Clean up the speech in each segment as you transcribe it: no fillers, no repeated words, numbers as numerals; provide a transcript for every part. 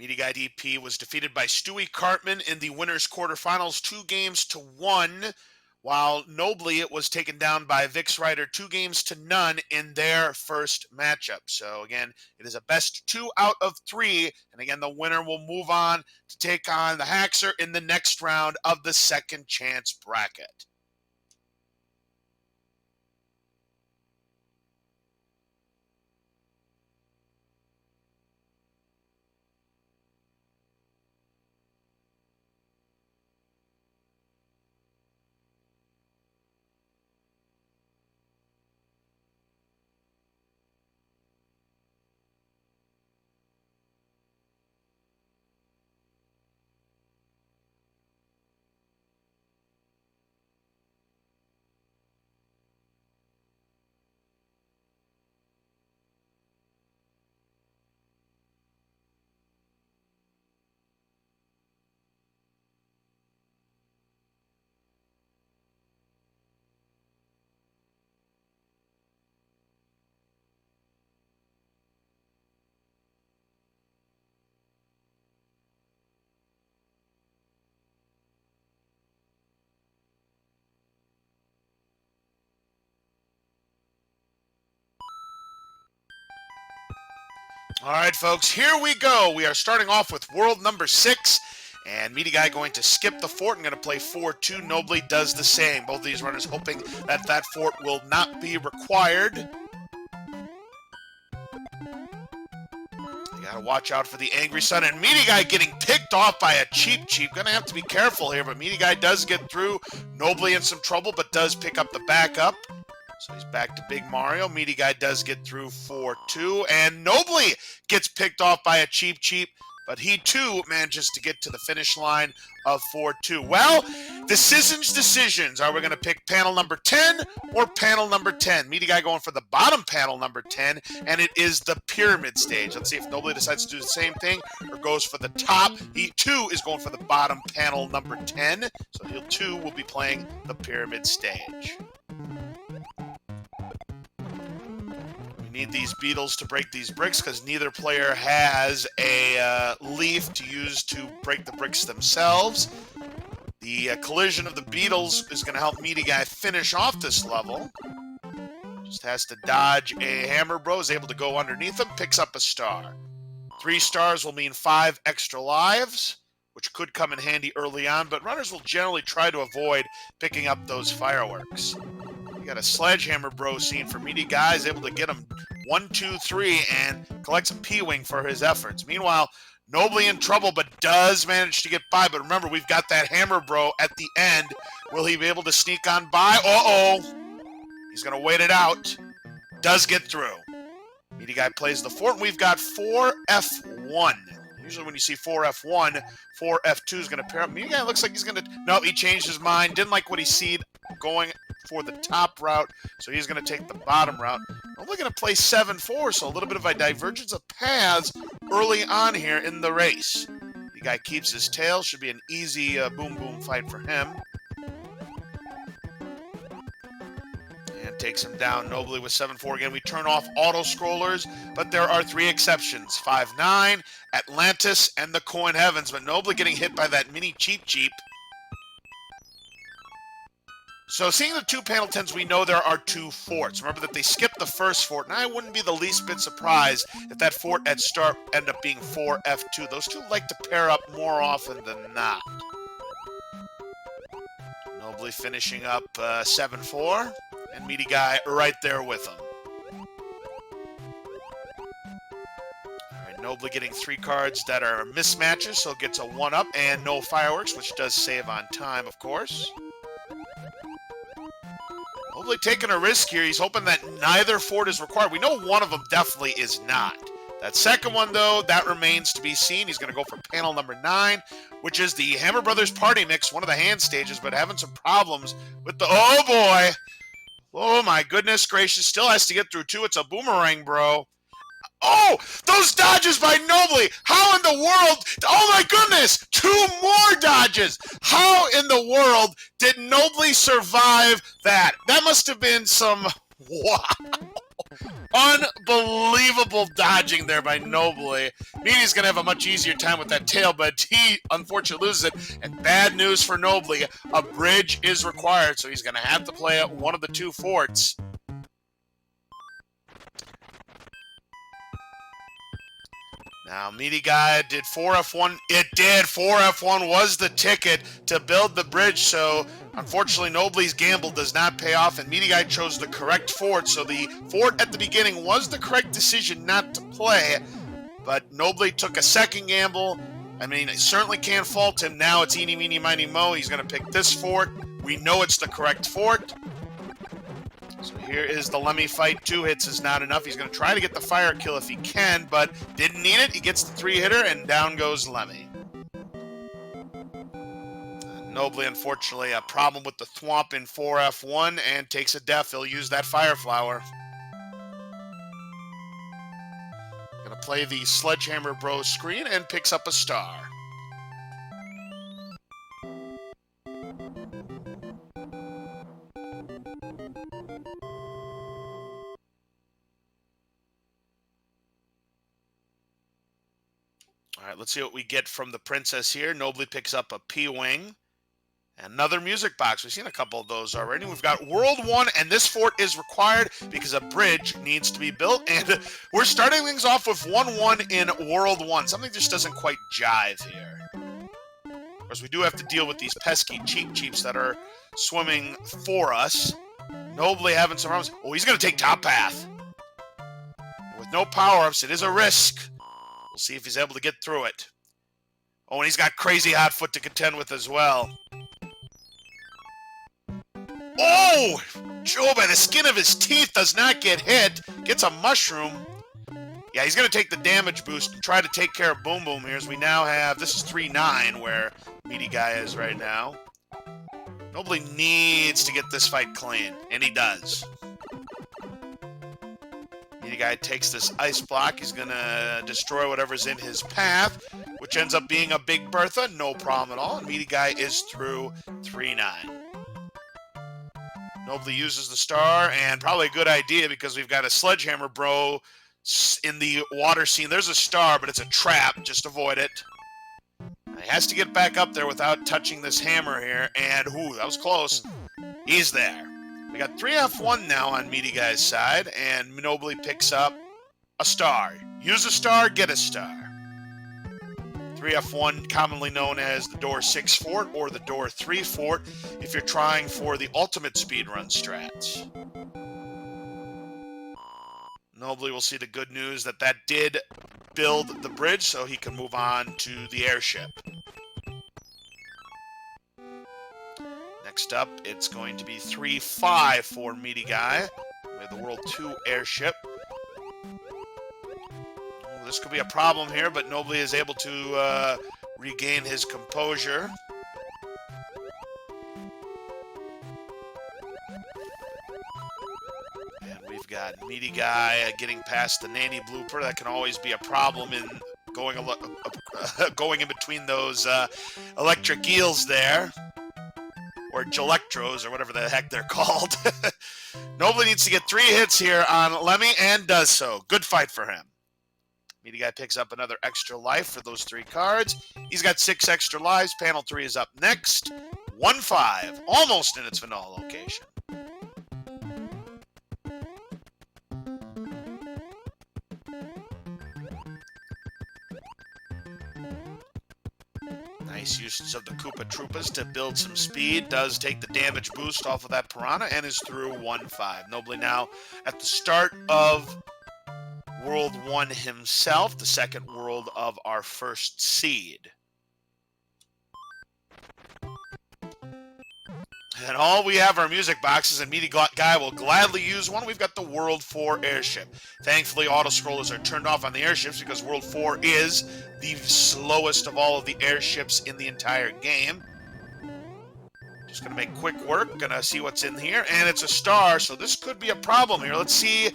MidiGuyDP was defeated by Stewie Cartman in the winners quarterfinals 2-1, while Nobly it was taken down by Vix Rider 2-0 in their first matchup. So again, it is a best 2 out of 3, and again the winner will move on to take on the Haxer in the next round of the second chance bracket. All right, folks, here we go. We are starting off with world number 6, and MidiGuy going to skip the fort and going to play 4-2. Nobly does the same. Both of these runners hoping that that fort will not be required. You got to watch out for the Angry Sun, and MidiGuy getting picked off by a Cheap. Going to have to be careful here, but MidiGuy does get through. Nobly in some trouble, but does pick up the backup. So he's back to Big Mario. MidiGuy does get through 4-2, and Nobly gets picked off by a Cheap, but he too manages to get to the finish line of 4-2. Well, decisions. Are we going to pick panel number 10 or panel number 10? MidiGuy going for the bottom panel number 10, and it is the pyramid stage. Let's see if Nobly decides to do the same thing or goes for the top. He too is going for the bottom panel number 10, so he too will be playing the pyramid stage. Need these beetles to break these bricks because neither player has a leaf to use to break the bricks themselves. The collision of the beetles is going to help MidiGuy finish off this level. Just has to dodge a hammer bro, is able to go underneath him, picks up a star. 3 stars will mean 5 extra lives, which could come in handy early on, but runners will generally try to avoid picking up those fireworks. You got a sledgehammer bro scene for MidiGuy, is able to get him 1, 2, 3 and collects a P-Wing for his efforts. Meanwhile, Nobly in trouble, but does manage to get by. But remember, we've got that hammer bro at the end. Will he be able to sneak on by? He's going to wait it out. Does get through. MidiGuy plays the fort, and we've got 4F1. Usually when you see 4F1, 4F2 is going to pair up. MidiGuy looks like he's going to... No, he changed his mind. Didn't like what he seen going for the top route, so he's going to take the bottom route. Only going to play 7-4, so a little bit of a divergence of paths early on here in the race. The guy keeps his tail. Should be an easy boom fight for him. And takes him down nobly with 7-4. Again, we turn off auto-scrollers, but there are 3 exceptions. 5-9, Atlantis, and the Coin Heavens, but nobly getting hit by that mini Cheap. So seeing the 2 panel 10s, we know there are 2 forts. Remember that they skipped the first fort, and I wouldn't be the least bit surprised if that fort at start ended up being 4F2. Those 2 like to pair up more often than not. Nobly finishing up 7-4, and MidiGuy right there with him. All right, Nobly getting 3 cards that are mismatches, so gets a 1-up and no fireworks, which does save on time, of course. Nobly taking a risk here. He's hoping that neither fort is required. We know one of them definitely is not. That second one, though, that remains to be seen. He's going to go for panel number 9, which is the Hammer Brothers Party Mix, one of the hand stages, but having some problems with the... Oh, boy! Oh, my goodness gracious. Still has to get through 2. It's a boomerang, bro. Oh, those dodges by Nobly. How in the world? Oh, my goodness. 2 more dodges. How in the world did Nobly survive that? That must have been some... Wow. Unbelievable dodging there by Nobly. Meaty's going to have a much easier time with that tail, but he unfortunately loses it. And bad news for Nobly. A bridge is required, so he's going to have to play at one of the two forts. Now, MidiGuy did 4F1. It did. 4F1 was the ticket to build the bridge, so unfortunately, Nobly's gamble does not pay off, and MidiGuy chose the correct fort, so the fort at the beginning was the correct decision not to play, but Nobly took a second gamble. I mean, I certainly can't fault him. Now it's eeny, meeny, miny, mo. He's going to pick this fort. We know it's the correct fort. So here is the Lemmy fight. 2 hits is not enough. He's going to try to get the fire kill if he can, but didn't need it. He gets the 3-hitter, and down goes Lemmy. Nobly, unfortunately, a problem with the thwomp in 4F1 and takes a death. He'll use that fire flower. Going to play the Sledgehammer Bros screen and picks up a star. All right, let's see what we get from the princess here. Nobly picks up a P-Wing. Another music box. We've seen a couple of those already. We've got World 1, and this fort is required because a bridge needs to be built. And we're starting things off with 1-1 in World 1. Something just doesn't quite jive here. Of course, we do have to deal with these pesky cheeps that are swimming for us. Nobly having some problems. Oh, he's going to take top path. With no power-ups, it is a risk. We'll see if he's able to get through it. Oh, and he's got Crazy Hot Foot to contend with as well. Oh! Joe, by the skin of his teeth, does not get hit. Gets a mushroom. Yeah, he's going to take the damage boost and try to take care of Boom Boom here, as we now have... This is 3-9, where MidiGuy is right now. Nobly needs to get this fight clean, and he does. MidiGuy takes this ice block. He's going to destroy whatever's in his path, which ends up being a Big Bertha. No problem at all. And MidiGuy is through 3-9. Nobly uses the star, and probably a good idea because we've got a Sledgehammer Bro in the water scene. There's a star, but it's a trap. Just avoid it. He has to get back up there without touching this hammer here, and ooh, that was close. He's there. We got 3F1 now on MidiGuy's side, and Nobly picks up a star. Use a star, get a star. 3F1, commonly known as the Door 6 fort or the Door 3 fort if you're trying for the ultimate speedrun strats. Nobly will see the good news that that did build the bridge, so he can move on to the airship. Next up, it's going to be 3-5 for MidiGuy with the World 2 airship. Oh, this could be a problem here, but Nobly is able to regain his composure. And we've got MidiGuy getting past the nanny blooper. That can always be a problem in going in between those electric eels there. Or Gelectros, or whatever the heck they're called. Nobly needs to get 3 hits here on Lemmy, and does so. Good fight for him. MidiGuy picks up another extra life for those 3 cards. He's got 6 extra lives. Panel 3 is up next. 1-5, almost in its vanilla location. Nice uses of the Koopa Troopas to build some speed. Does take the damage boost off of that Piranha and is through 1-5. Nobly now at the start of World 1 himself, the second world of our first seed. And all we have are music boxes, and MidiGuy will gladly use one. We've got the World 4 airship. Thankfully, auto-scrollers are turned off on the airships because World 4 is the slowest of all of the airships in the entire game. Just going to make quick work. Going to see what's in here. And it's a star, so this could be a problem here. Let's see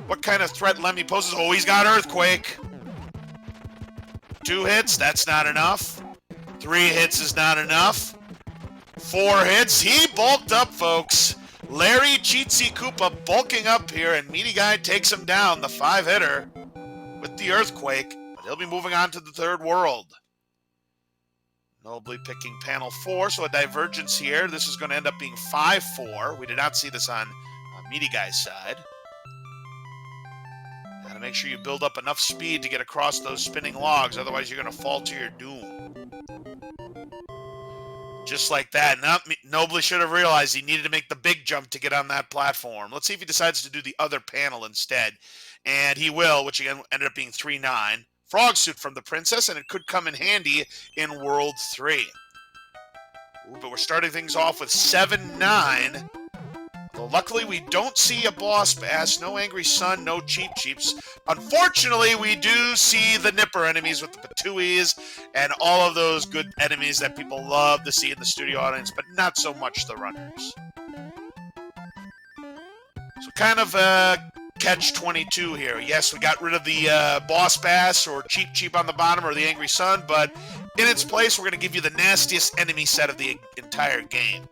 what kind of threat Lemmy poses. Oh, he's got Earthquake. 2 hits, that's not enough. 3 hits is not enough. 4 hits. He bulked up, folks. Larry Cheatsy Koopa bulking up here, and MidiGuy takes him down, the 5-hitter, with the Earthquake. But he'll be moving on to the third world. Nobly picking panel 4, so a divergence here. This is going to end up being 5-4. We did not see this on MidiGuy's side. Got to make sure you build up enough speed to get across those spinning logs, otherwise you're going to fall to your doom. Just like that. Nobly should have realized he needed to make the big jump to get on that platform. Let's see if he decides to do the other panel instead. And he will, which again ended up being 3-9. Frog suit from the princess, and it could come in handy in World 3. Ooh, but we're starting things off with 7-9. Though luckily we don't see a boss bass, no angry sun, no cheap cheeps. Unfortunately, we do see the nipper enemies with the patuis and all of those good enemies that people love to see in the studio audience, but not so much the runners. So kind of catch-22 here. Yes, we got rid of the boss bass or cheap cheep on the bottom or the angry sun, but in its place, we're going to give you the nastiest enemy set of the entire game.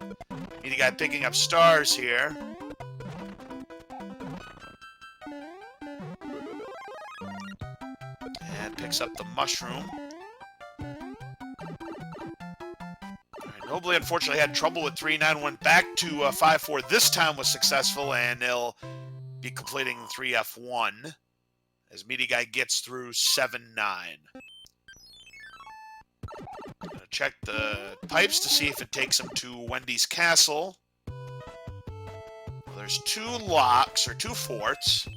MidiGuy picking up stars here. And picks up the mushroom. Nobly, unfortunately, had trouble with 3-9, went back to 5-4. This time was successful, and they'll be completing 3F1 as MidiGuy gets through 7-9. Check the pipes to see if it takes him to Wendy's castle. Well, there's 2 locks, or 2 forts.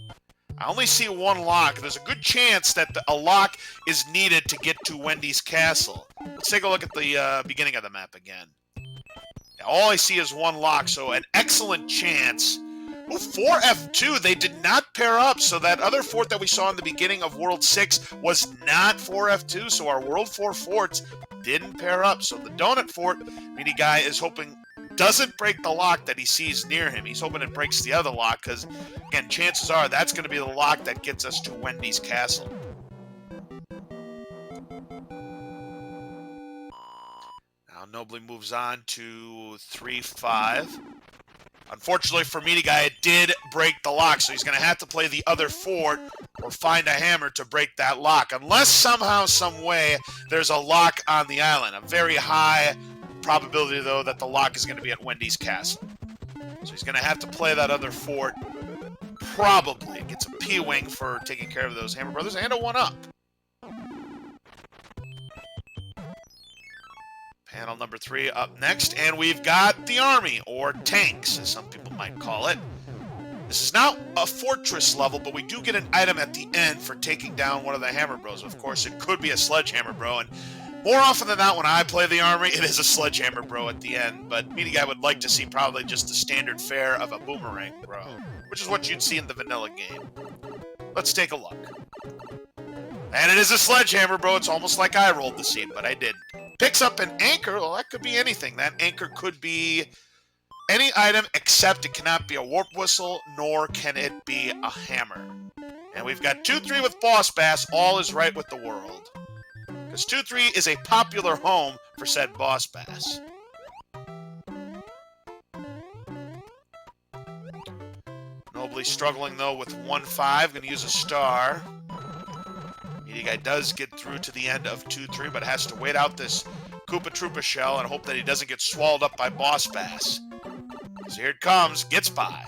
I only see 1 lock. There's a good chance that a lock is needed to get to Wendy's castle. Let's take a look at the beginning of the map again. All I see is 1 lock, so an excellent chance. Ooh, 4F2, they did not pair up, so that other fort that we saw in the beginning of World 6 was not 4F2, so our World 4 forts didn't pair up. So the donut fort, MidiGuy is hoping doesn't break the lock that he sees near him. He's hoping it breaks the other lock, because, again, chances are that's going to be the lock that gets us to Wendy's castle. Now Nobly moves on to 3-5. Unfortunately for MidiGuy, it did break the lock, so he's going to have to play the other fort or find a hammer to break that lock. Unless somehow, some way, there's a lock on the island. A very high probability, though, that the lock is going to be at Wendy's castle. So he's going to have to play that other fort. Probably gets a P-wing for taking care of those Hammer Brothers and a 1-up. Panel number 3 up next, and we've got the army, or tanks, as some people might call it. This is not a fortress level, but we do get an item at the end for taking down one of the Hammer Bros. Of course, it could be a Sledgehammer Bro, and more often than not, when I play the army, it is a Sledgehammer Bro at the end, but MidiGuy would like to see probably just the standard fare of a Boomerang Bro, which is what you'd see in the vanilla game. Let's take a look. And it is a Sledgehammer Bro. It's almost like I rolled the scene, but I didn't. Picks up an anchor. Well, that could be anything. That anchor could be any item, except it cannot be a warp whistle, nor can it be a hammer. And we've got 2-3 with Boss Bass. All is right with the world. Because 2-3 is a popular home for said Boss Bass. Nobly struggling, though, with 1-5. Going to use a star. MidiGuy does get through to the end of 2-3, but has to wait out this Koopa Troopa shell and hope that he doesn't get swallowed up by Boss Bass. So here it comes, gets by.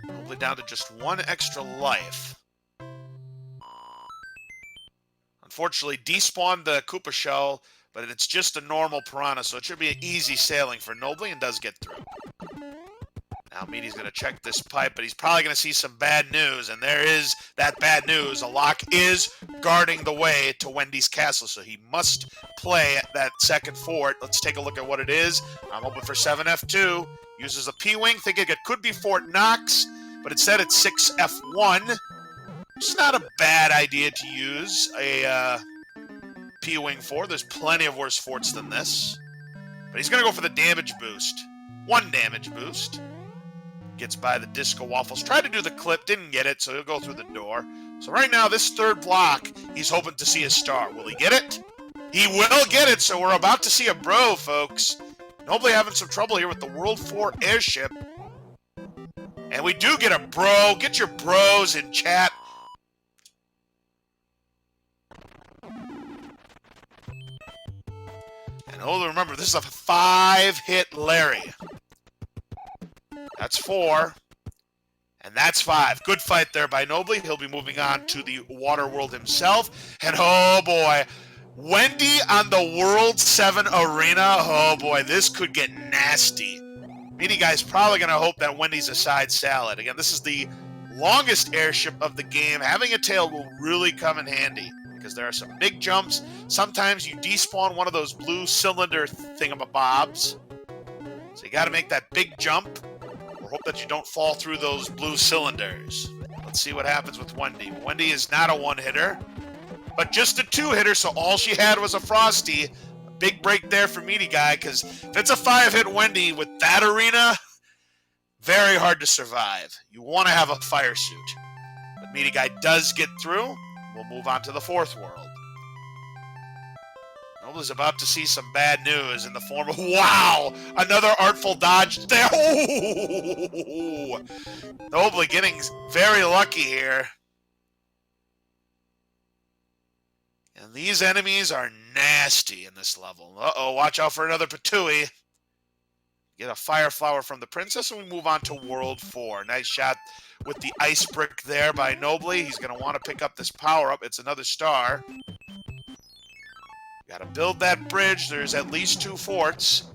Nobly down to just 1 extra life. Unfortunately, despawned the Koopa shell, but it's just a normal piranha, so it should be an easy sailing for Nobly and does get through. Now Midi's going to check this pipe, but he's probably going to see some bad news, and there is that bad news. A lock is guarding the way to Wendy's castle, so he must play that second fort. Let's take a look at what it is. I'm hoping for 7F2. Uses a P-wing, thinking it could be Fort Knox, but instead it's 6F1. It's not a bad idea to use a P-wing for. There's plenty of worse forts than this. But he's going to go for the damage boost. 1 damage boost. Gets by the Disco Waffles. Tried to do the clip, didn't get it, so he'll go through the door. So right now, this third block, he's hoping to see a star. Will he get it? He will get it, so we're about to see a bro, folks. Nobly having some trouble here with the World 4 airship. And we do get a bro. Get your bros in chat. And remember, this is a 5-hit Larry. That's 4. And that's 5. Good fight there by Nobly. He'll be moving on to the water world himself. And oh boy, Wendy on the World 7 arena. Oh boy, this could get nasty. MidiGuy's probably going to hope that Wendy's a side salad. Again, this is the longest airship of the game. Having a tail will really come in handy because there are some big jumps. Sometimes you despawn one of those blue cylinder thingamabobs. So you got to make that big jump. Hope that you don't fall through those blue cylinders. Let's see what happens with Wendy. Wendy is not a one-hitter, but just a 2-hitter, so all she had was a Frosty. A big break there for MidiGuy, because if it's a 5-hit Wendy with that arena, very hard to survive. You want to have a fire suit. But MidiGuy does get through. We'll move on to the 4th world. Nobly's about to see some bad news in the form of, wow, another artful dodge there. Oh! Nobly getting very lucky here. And these enemies are nasty in this level. Uh-oh, watch out for another Patooey. Get a fire flower from the princess, and we move on to World 4. Nice shot with the ice brick there by Nobly. He's going to want to pick up this power-up. It's another star. Got to build that bridge. There's at least 2 forts.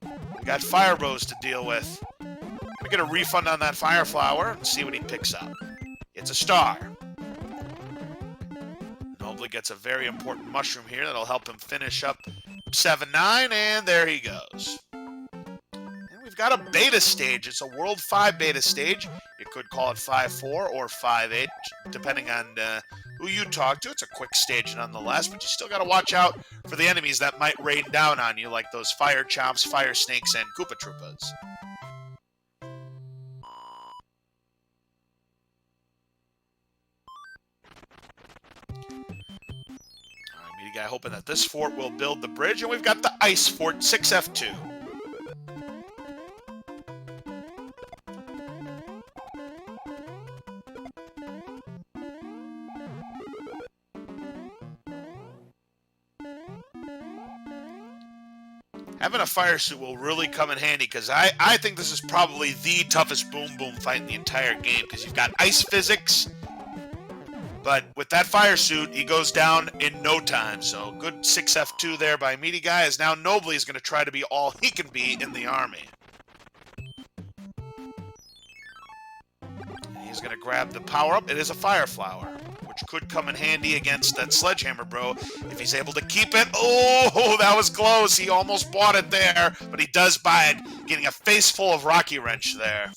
We got fire bros to deal with. We get a refund on that fire flower and see what he picks up. It's a star. Nobly gets a very important mushroom here that'll help him finish up 7-9, and there he goes. And we've got a beta stage. It's a World 5 beta stage. You could call it 5-4 or 5-8, depending on who you talk to. It's a quick stage nonetheless, but you still got to watch out for the enemies that might rain down on you, like those fire chomps, fire snakes, and Koopa Troopas. Alright, MidiGuy hoping that this fort will build the bridge, and we've got the ice fort, 6F2. Having a fire suit will really come in handy because I think this is probably the toughest Boom Boom fight in the entire game because you've got ice physics, but with that fire suit, he goes down in no time. So good 6F2 there by MidiGuy, as now Nobly is going to try to be all he can be in the army. And he's going to grab the power-up. It is a fire flower, which could come in handy against that Sledgehammer Bro if he's able to keep it. Oh, that was close. He almost bought it there, but he does buy it, getting a face full of Rocky Wrench there.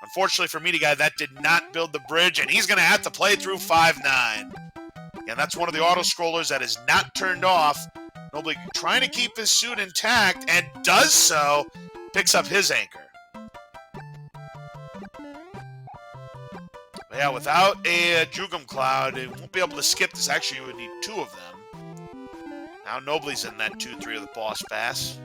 Unfortunately for MidiGuy, that did not build the bridge, and he's going to have to play through 5-9. And that's one of the auto-scrollers that is not turned off. Nobly trying to keep his suit intact, and does so, picks up his anchor. Yeah, without a Jugum Cloud, it won't be able to skip this. Actually, you would need 2 of them. Now Nobly's in that 2-3 of the boss pass.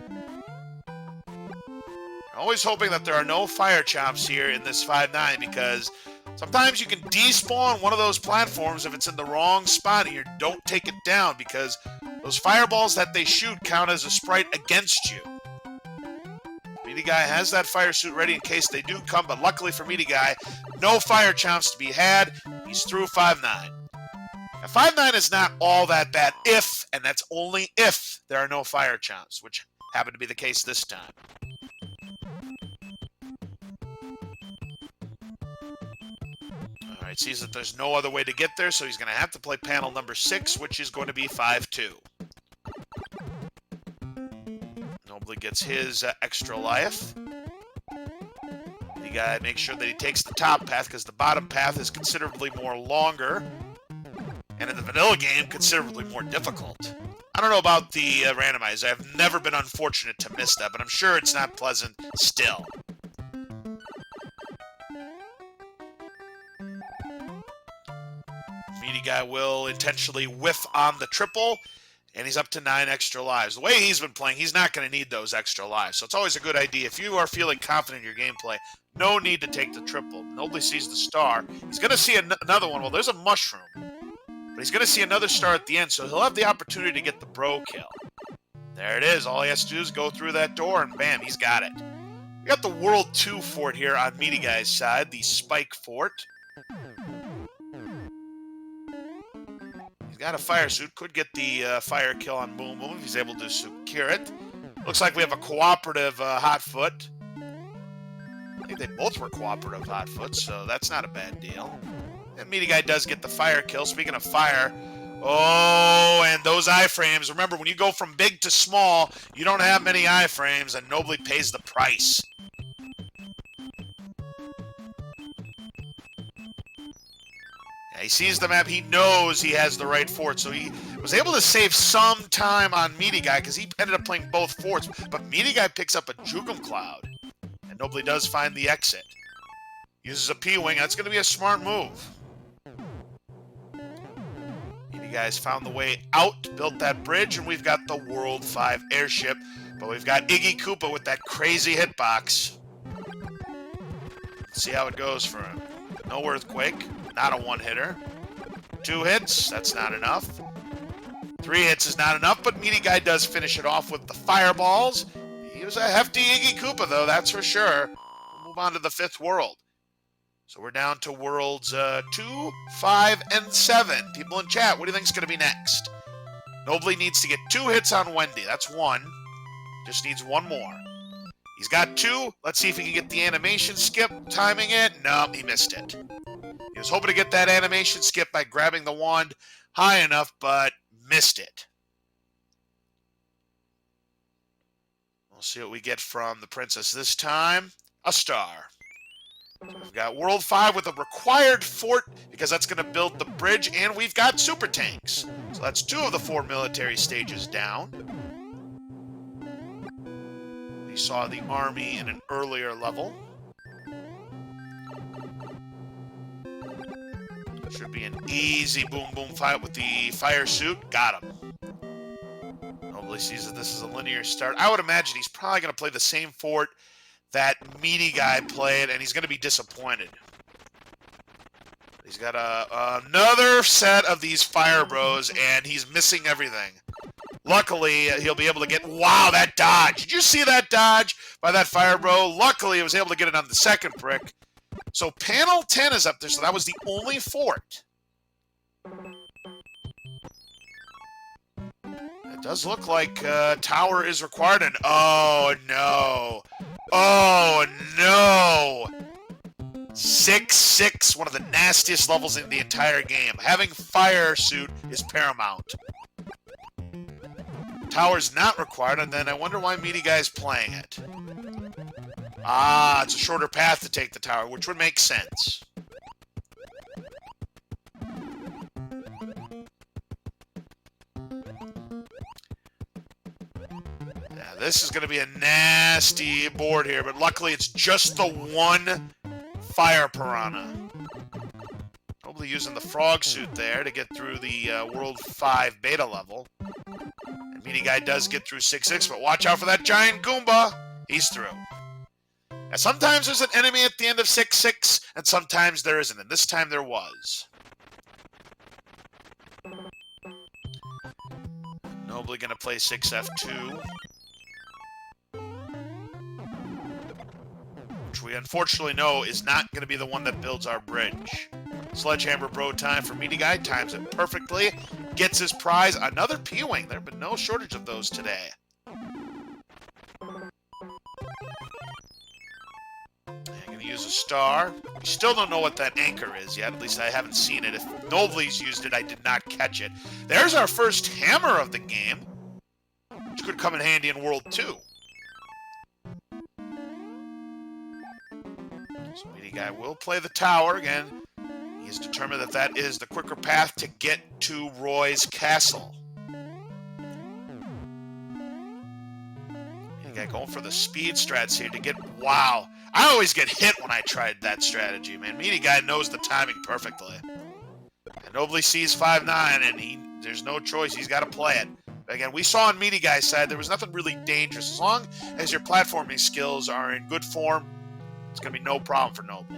Always hoping that there are no fire chomps here in this 5-9 because sometimes you can despawn one of those platforms if it's in the wrong spot and you don't take it down because those fireballs that they shoot count as a sprite against you. MidiGuy has that fire suit ready in case they do come, but luckily for MidiGuy, no fire chomps to be had. He's through 5-9. Now, 5-9 is not all that bad if, and that's only if, there are no fire chomps, which happened to be the case this time. Alright, sees that there's no other way to get there, so he's going to have to play panel number 6, which is going to be 5-2. Nobly gets his extra life. MidiGuy makes sure that he takes the top path because the bottom path is considerably more longer. And in the vanilla game, considerably more difficult. I don't know about the randomizer. I've never been unfortunate to miss that, but I'm sure it's not pleasant still. MidiGuy will intentionally whiff on the triple. And he's up to 9 extra lives. The way he's been playing, he's not going to need those extra lives. So it's always a good idea. If you are feeling confident in your gameplay, no need to take the triple. Nobly sees the star. He's going to see another one. Well, there's a mushroom. But he's going to see another star at the end, so he'll have the opportunity to get the bro kill. There it is. All he has to do is go through that door, and bam, he's got it. We got the World 2 fort here on MidiGuy's side, the Spike Fort. He's got a fire suit. Could get the fire kill on Boom Boom if he's able to secure it. Looks like we have a cooperative Hot Foot. I think they both were cooperative Hot Foot, so that's not a bad deal. And MidiGuy does get the fire kill. Speaking of fire, oh, and those iframes. Remember, when you go from big to small, you don't have many iframes, and Nobly pays the price. Yeah, he sees the map. He knows he has the right fort, so he was able to save some time on MidiGuy because he ended up playing both forts. But MidiGuy picks up a Jugum Cloud, and Nobly does find the exit. Uses a P-Wing. That's going to be a smart move. MidiGuy's found the way out, built that bridge, and we've got the World 5 airship. But we've got Iggy Koopa with that crazy hitbox. Let's see how it goes for him. No earthquake. Not a one-hitter. 2 hits. That's not enough. 3 hits is not enough, but MidiGuy does finish it off with the fireballs. He was a hefty Iggy Koopa, though, that's for sure. We'll move on to the 5th world. So we're down to worlds 2, 5, and 7. People in chat, what do you think is going to be next? Nobly needs to get 2 hits on Wendy. That's 1. Just needs 1 more. He's got 2. Let's see if he can get the animation skip. Timing it. No, he missed it. He was hoping to get that animation skip by grabbing the wand high enough, but missed it. We'll see what we get from the princess this time. A star. We've got World 5 with a required fort because that's going to build the bridge, and we've got super tanks. So that's 2 of the 4 military stages down. We saw the army in an earlier level. Should be an easy Boom Boom fight with the fire suit. Got him. Nobly sees that this is a linear start. I would imagine he's probably going to play the same fort that MidiGuy played, and he's going to be disappointed. He's got another set of these fire bros, and he's missing everything. Luckily, he'll be able to get... Wow, that dodge! Did you see that dodge by that fire bro? Luckily, he was able to get it on the second brick. So panel 10 is up there, so that was the only fort. It does look like tower is required, and oh no. Oh no! 6-6, one of the nastiest levels in the entire game. Having fire suit is paramount. Tower's not required, and then I wonder why MidiGuy's playing it. Ah, it's a shorter path to take the tower, which would make sense. Yeah, this is going to be a nasty board here, but luckily it's just the 1 fire piranha. Probably using the frog suit there to get through the World 5 beta level. And MidiGuy does get through 6-6, but watch out for that giant Goomba. He's through. Now, sometimes there's an enemy at the end of 6-6, and sometimes there isn't, and this time there was. Nobly going to play 6F2. Which we unfortunately know is not going to be the one that builds our bridge. Sledgehammer bro time for MidiGuy, times it perfectly. Gets his prize, another P-Wing. There have been no shortage of those today. Use a star. We still don't know what that anchor is yet. At least I haven't seen it. If Nobly's used it, I did not catch it. There's our first hammer of the game, which could come in handy in World 2. So MidiGuy will play the tower again. He's determined that that is the quicker path to get to Roy's castle. MidiGuy going for the speed strats here to get... Wow. I always get hit when I tried that strategy, man. MidiGuy knows the timing perfectly. And Nobly sees 5-9, and there's no choice. He's got to play it. Again, we saw on MidiGuy's side there was nothing really dangerous. As long as your platforming skills are in good form, it's going to be no problem for Nobly.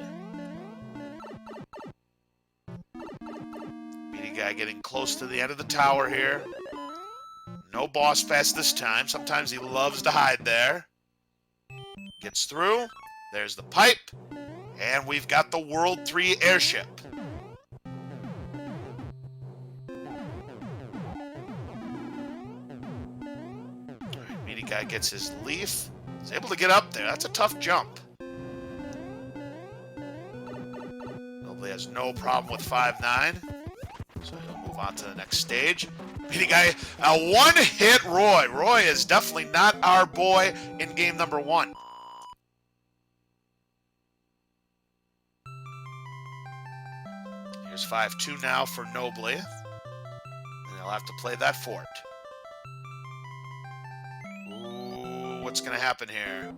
MidiGuy getting close to the end of the tower here. No boss fest this time. Sometimes he loves to hide there. Gets through. There's the pipe. And we've got the World 3 airship. MidiGuy gets his leaf. He's able to get up there. That's a tough jump. Nobly has no problem with 5-9. So he'll move on to the next stage. MidiGuy, a one-hit Roy. Roy is definitely not our boy in game number 1. Here's 5-2 now for Nobly. And they'll have to play that fort. Ooh, what's going to happen here?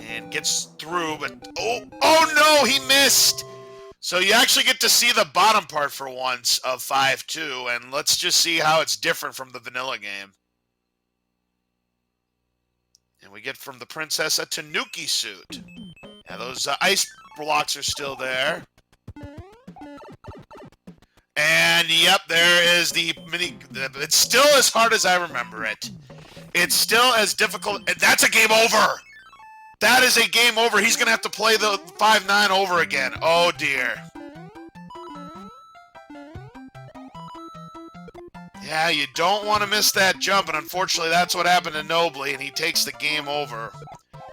And gets through, but... Oh no, he missed! So you actually get to see the bottom part for once of 5-2, and let's just see how it's different from the vanilla game. And we get from the princess a Tanuki suit. Yeah, those ice blocks are still there. And yep, there is the mini. It's still as hard as I remember it. It's still as difficult. And that's a game over. That is a game over. He's going to have to play the 5-9 over again. Oh, dear. Yeah, you don't want to miss that jump, and unfortunately that's what happened to Nobly, and he takes the game over.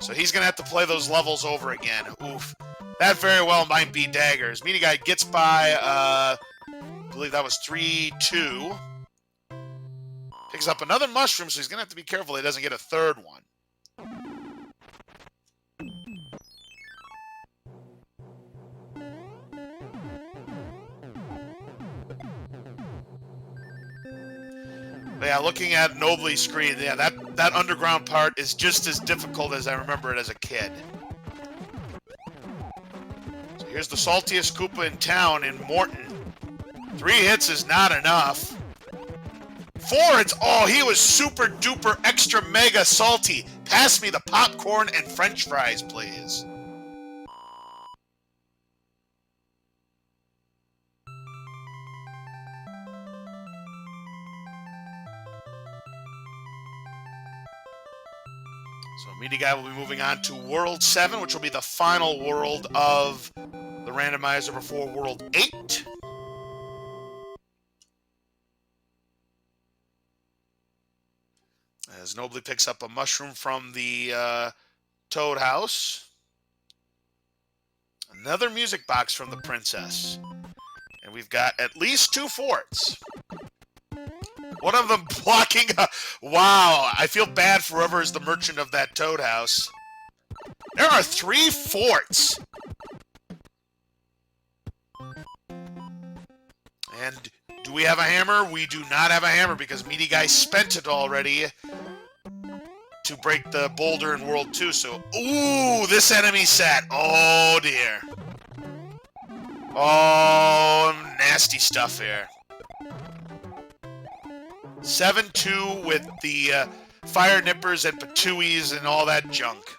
So he's going to have to play those levels over again. Oof. That very well might be daggers. MidiGuy gets by, I believe that was 3-2. Picks up another mushroom, so he's going to have to be careful he doesn't get a third one. But yeah, looking at Nobly's screen, yeah, that underground part is just as difficult as I remember it as a kid. So here's the saltiest Koopa in town in Morton. 3 hits is not enough. 4 hits, oh, he was super duper extra mega salty. Pass me the popcorn and french fries, please. So MidiGuy will be moving on to World 7, which will be the final world of the randomizer before World 8. As Nobly picks up a mushroom from the Toad House. Another music box from the princess. And we've got at least 2 forts. One of them blocking a... Wow, I feel bad for whoever is the merchant of that Toad House. There are 3 forts! And do we have a hammer? We do not have a hammer because MidiGuy spent it already to break the boulder in World 2. So, ooh, this enemy set. Oh, dear. Oh, nasty stuff here. 7-2 with the fire nippers and patuis and all that junk.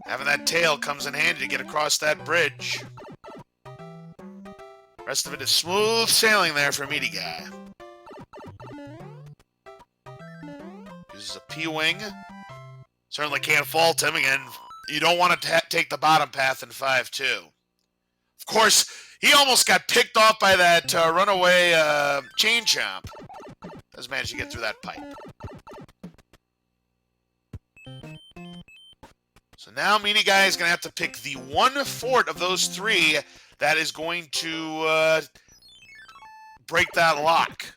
Having that tail comes in handy to get across that bridge. Rest of it is smooth sailing there for MidiGuy. Uses a P-Wing. Certainly can't fault him. Again, you don't want to take the bottom path in 5-2. Of course, he almost got picked off by that runaway chain chomp. Doesn't manage to get through that pipe. So now MidiGuy is going to have to pick the one fort of those 3 that is going to break that lock.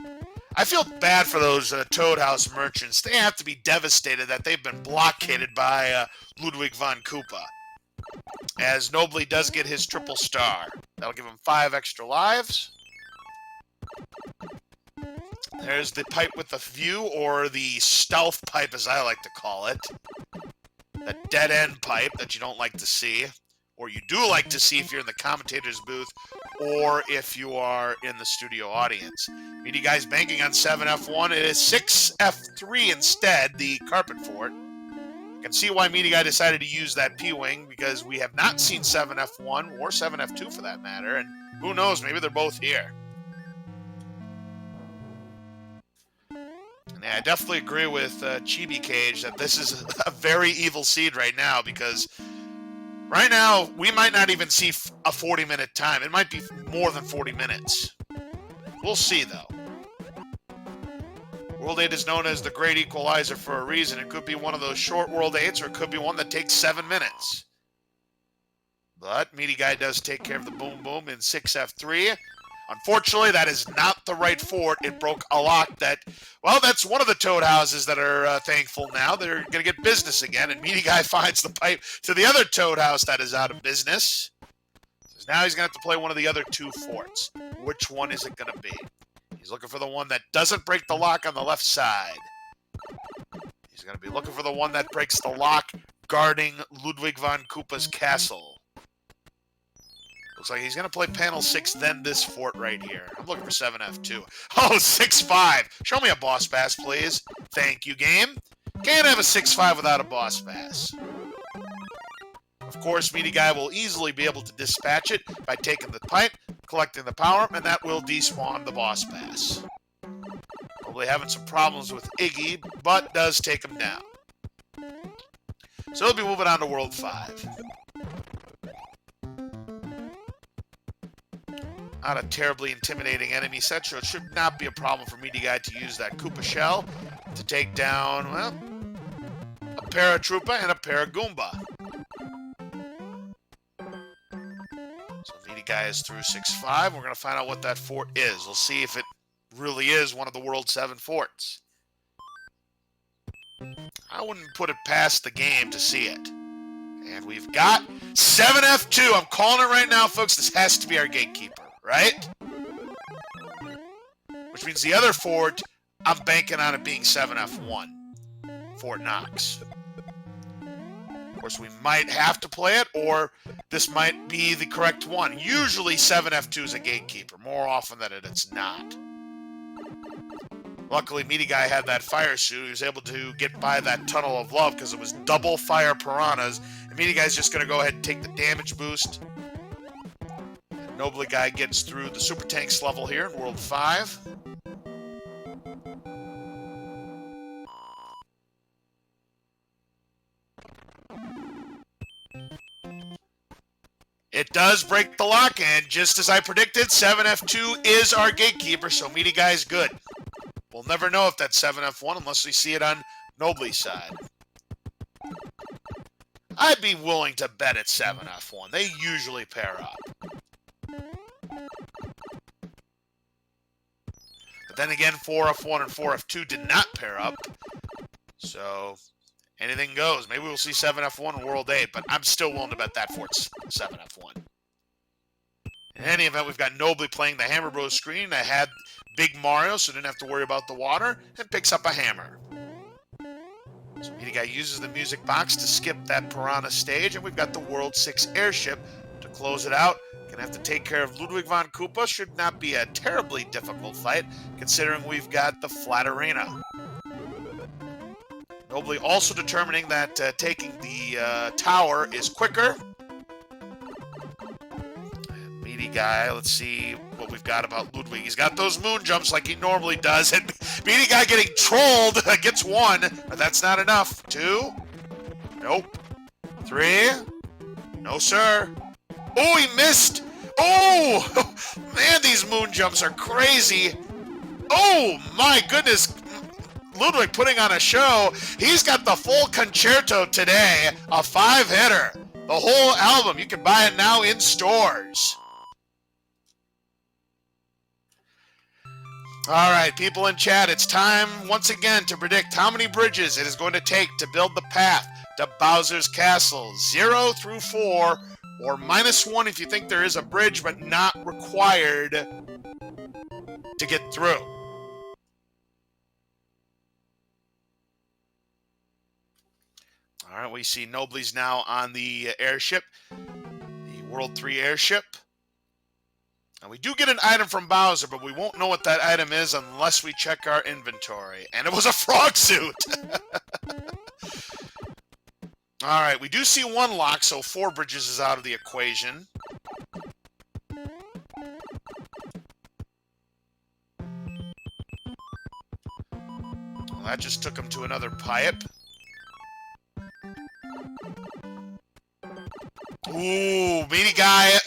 I feel bad for those Toad House merchants. They have to be devastated that they've been blockaded by Ludwig von Koopa. As Nobly does get his triple star. That'll give him 5 extra lives. There's the pipe with the view, or the stealth pipe as I like to call it. That dead-end pipe that you don't like to see. Or you do like to see if you're in the commentator's booth or if you are in the studio audience. MidiGuy's banking on 7F1. It is 6F3 instead, the carpet fort. You can see why MidiGuy decided to use that P-Wing, because we have not seen 7F1 or 7F2 for that matter, and who knows, maybe they're both here. And yeah, I definitely agree with Chibi Cage that this is a very evil seed right now, because right now we might not even see a 40-minute time. It might be more than 40 minutes. We'll see, though. World 8 is known as the Great Equalizer for a reason. It could be one of those short World 8s, or it could be one that takes 7 minutes. But MidiGuy does take care of the Boom Boom in 6F3. Unfortunately, that is not the right fort. It broke a lock that, well, that's one of the Toad houses that are thankful now. They're going to get business again, and MidiGuy finds the pipe to the other Toad house that is out of business. So now he's going to have to play one of the other 2 forts. Which one is it going to be? He's looking for the one that doesn't break the lock on the left side. He's going to be looking for the one that breaks the lock guarding Ludwig von Koopa's castle. Looks like he's going to play panel 6, then this fort right here. I'm looking for 7F2. Oh, 6-5. Show me a boss pass, please. Thank you, game. Can't have a 6-5 without a boss pass. Of course, MidiGuy will easily be able to dispatch it by taking the pipe, collecting the power, and that will despawn the boss pass. Probably having some problems with Iggy, but does take him down. So he'll be moving on to World 5. Not a terribly intimidating enemy set, so it should not be a problem for MidiGuy to use that Koopa Shell to take down, well, a Paratroopa and a Paragoomba. So MidiGuy is through 6-5. We're going to find out what that fort is. We'll see if it really is one of the World 7 forts. I wouldn't put it past the game to see it. And we've got 7F2. I'm calling it right now, folks. This has to be our gatekeeper, right? Which means the other fort, I'm banking on it being 7F1. Fort Knox. Of course, we might have to play it, or this might be the correct one. Usually 7F2 is a gatekeeper. More often than it's not. Luckily, MidiGuy had that fire suit. He was able to get by that tunnel of love because it was double fire piranhas. And MidiGuy's just going to go ahead and take the damage boost. And noblyguy gets through the super tanks level here in World 5. It does break the lock, and just as I predicted, 7F2 is our gatekeeper, so MidiGuy's good. We'll never know if that's 7F1 unless we see it on Nobly's side. I'd be willing to bet it's 7F1. They usually pair up. But then again, 4F1 and 4F2 did not pair up. So anything goes. Maybe we'll see 7F1 in World 8, but I'm still willing to bet that fort's 7F1. In any event, we've got Nobly playing the Hammer Bros screen. I had Big Mario, so didn't have to worry about the water, and picks up a hammer. So MidiGuy uses the music box to skip that Piranha stage, and we've got the World 6 airship to close it out. Gonna have to take care of Ludwig von Koopa. Should not be a terribly difficult fight, considering we've got the flat arena. Nobly also determining that taking the tower is quicker. MidiGuy, let's see what we've got about Ludwig. He's got those moon jumps like he normally does, and MidiGuy getting trolled gets 1, but that's not enough. 2, nope. 3, no sir. Oh, he missed. Oh, man, these moon jumps are crazy. Oh, my goodness. Ludwig putting on a show. He's got the full concerto today, a 5-hitter. The whole album. You can buy it now in stores. All right, people in chat, it's time once again to predict how many bridges it is going to take to build the path to Bowser's Castle. 0 through 4, or -1 if you think there is a bridge but not required to get through. All right, we see Nobly's now on the airship, the World 3 airship. And we do get an item from Bowser, but we won't know what that item is unless we check our inventory. And it was a frog suit! Alright, we do see one lock, so 4 bridges is out of the equation. Well, that just took him to another pipe. Ooh, Meaty Guy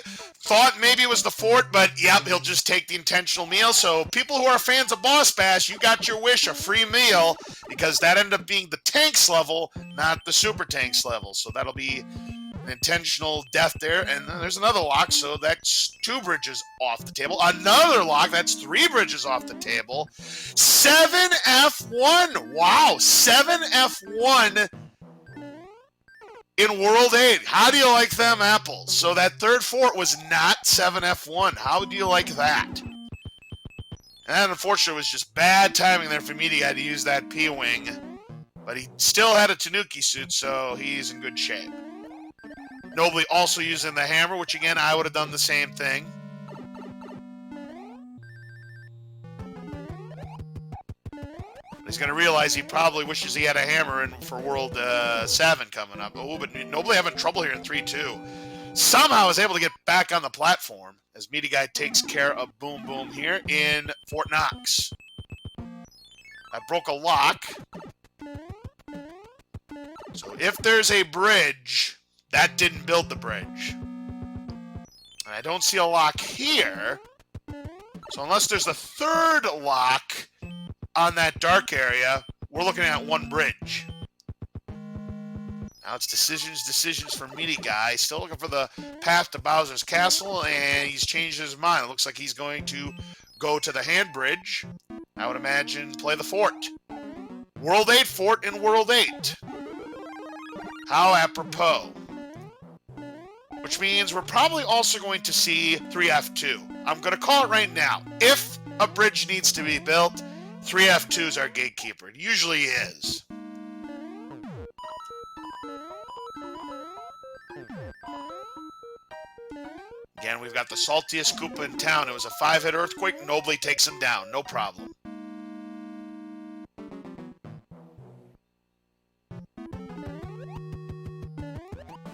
thought maybe it was the fort, but yep, he'll just take the intentional meal. So people who are fans of Boss Bash, you got your wish, a free meal, because that ended up being the tanks level, not the super tanks level. So that'll be an intentional death there. And then there's another lock, so that's 2 bridges off the table. Another lock, that's 3 bridges off the table. 7F1, wow, 7F1 in World 8. How do you like them apples? So that third fort was not 7F1. How do you like that? And unfortunately, it was just bad timing there for Meaty Guy to use that P-Wing. But he still had a Tanuki suit, so he's in good shape. Nobly also using the hammer, which again, I would have done the same thing. He's going to realize he probably wishes he had a hammer in for World 7 coming up. Oh, but Nobly having trouble here in 3-2. Somehow is able to get back on the platform as Meaty Guy takes care of Boom Boom here in Fort Knox. I broke a lock. So if there's a bridge, that didn't build the bridge. And I don't see a lock here. So unless there's a third lock on that dark area, we're looking at 1 bridge. Now it's decisions for Meaty Guy. Still looking for the path to Bowser's Castle, and he's changed his mind. It looks like he's going to go to the hand bridge. I would imagine play the fort. World 8 fort in World 8. How apropos. Which means we're probably also going to see 3F2. I'm going to call it right now. If a bridge needs to be built, 3F2 is our gatekeeper. It usually is. Again, we've got the saltiest Koopa in town. It was a 5-hit earthquake. Nobly takes him down. No problem.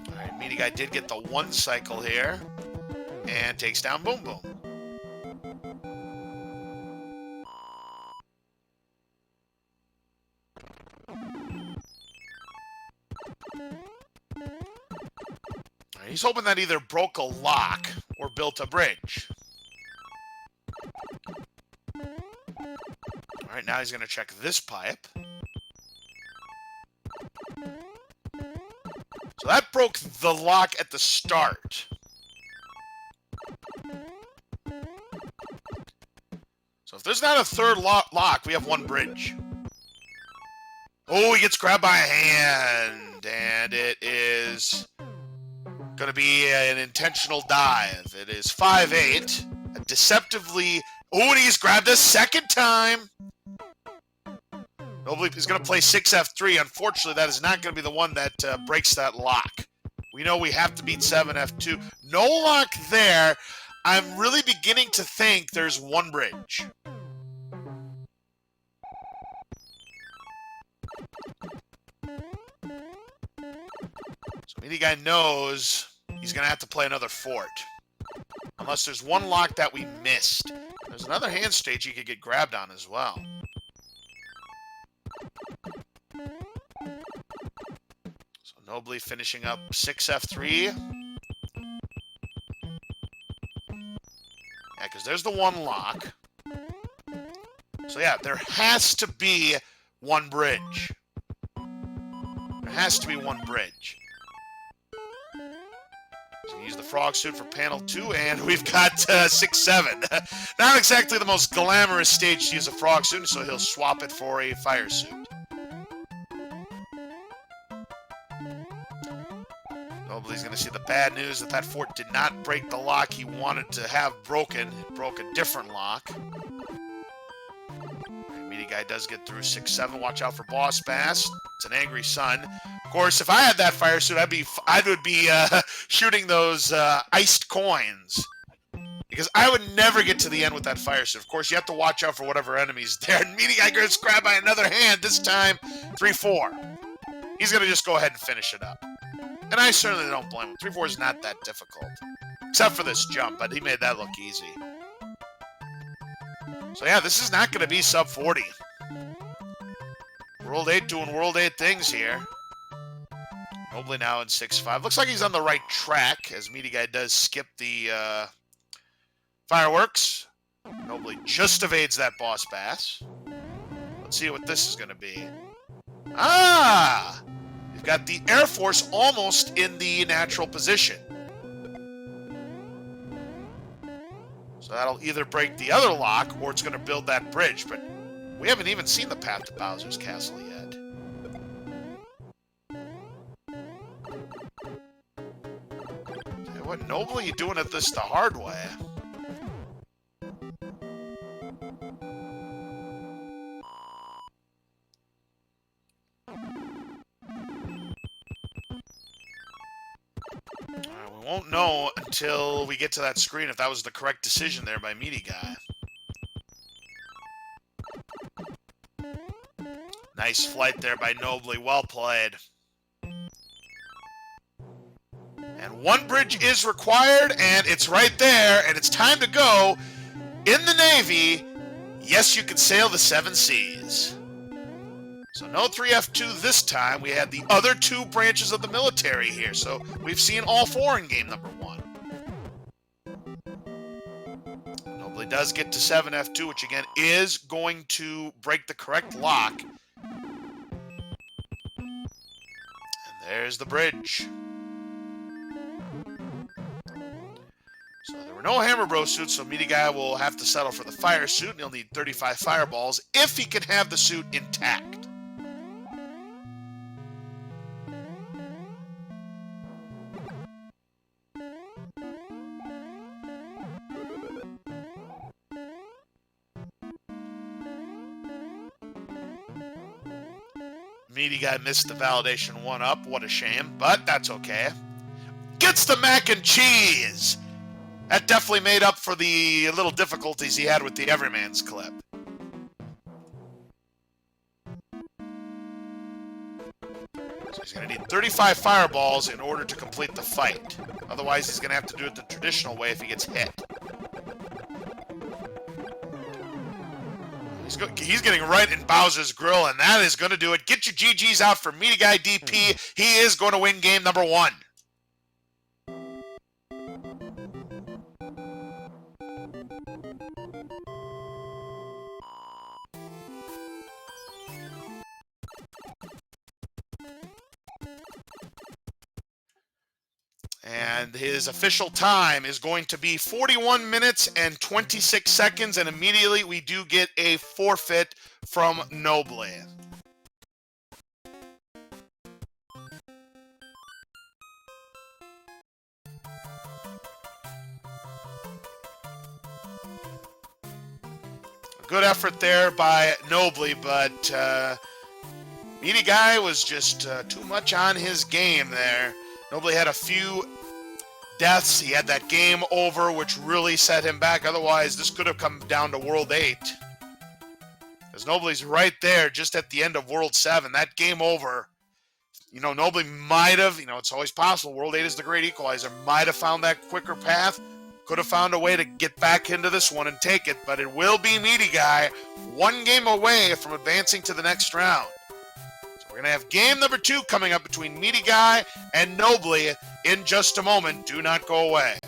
Alright, Meaty Guy did get the 1 cycle here. And takes down Boom Boom. He's hoping that either broke a lock or built a bridge. All right, now he's going to check this pipe. So that broke the lock at the start. So if there's not a third lock, we have 1 bridge. Oh, he gets grabbed by a hand, and it is going to be an intentional dive. It is 5-8. Deceptively. Oh, and he's grabbed a second time. Nobly is going to play 6F3. Unfortunately, that is not going to be the one that breaks that lock. We know we have to beat 7F2. No lock there. I'm really beginning to think there's 1 bridge. So Meaty Guy knows he's going to have to play another fort. Unless there's 1 lock that we missed. There's another hand stage he could get grabbed on as well. So Nobly finishing up 6F3. Yeah, because there's the 1 lock. So yeah, there has to be 1 bridge. There has to be 1 bridge. So use the frog suit for panel 2, and we've got 6-7. Not exactly the most glamorous stage to use a frog suit, so he'll swap it for a fire suit. Nobly's going to see the bad news that fort did not break the lock he wanted to have broken. It broke a different lock. Meaty Guy does get through 6-7. Watch out for Boss Bass. It's an angry son. Of course, if I had that fire suit, I would be shooting those iced coins. Because I would never get to the end with that fire suit. Of course, you have to watch out for whatever enemy's there. And MidiGuy gets grabbed by another hand, this time 3-4. He's going to just go ahead and finish it up. And I certainly don't blame him. 3-4 is not that difficult. Except for this jump, but he made that look easy. So yeah, this is not going to be sub 40. World 8 doing World 8 things here. Nobly now in 6-5. Looks like he's on the right track, as MidiGuy does skip the fireworks. Nobly just evades that boss bass. Let's see what this is going to be. Ah! You've got the Air Force almost in the natural position. So that'll either break the other lock, or it's going to build that bridge. But we haven't even seen the path to Bowser's Castle yet. Hey, what, Nobly, you doing it this the hard way? We won't know until we get to that screen if that was the correct decision there by MidiGuy. Nice flight there by Nobly. Well played. And one bridge is required, and it's right there, and it's time to go. In the Navy, yes, you can sail the 7 seas. So no 3F2 this time. We had the other 2 branches of the military here. So we've seen all 4 in game number 1. Nobly does get to 7F2, which again is going to break the correct lock. And there's the bridge. So there were no Hammer Bro suits, so MidiGuy will have to settle for the fire suit, and he'll need 35 fireballs if he can have the suit intact. MidiGuy missed the validation 1-up. What a shame, but that's okay. Gets the mac and cheese! That definitely made up for the little difficulties he had with the Everyman's clip. So he's going to need 35 fireballs in order to complete the fight. Otherwise, he's going to have to do it the traditional way if he gets hit. He's getting right in Bowser's grill, and that is going to do it. Get your GGs out for MidiGuyDP. He is going to win game number 1. And his official time is going to be 41 minutes and 26 seconds, and immediately we do get a forfeit from Nobly. Good effort there by Nobly, but MidiGuy was just too much on his game there. Nobly had a few deaths. He had that game over, which really set him back. Otherwise, this could have come down to World 8. Because Nobly's right there just at the end of World 7. That game over, you know, Nobly might have, it's always possible. World 8 is the great equalizer. Might have found that quicker path. Could have found a way to get back into this one and take it. But it will be MidiGuy, 1 game away from advancing to the next round. We're going to have game number 2 coming up between MidiGuy and Nobly in just a moment. Do not go away.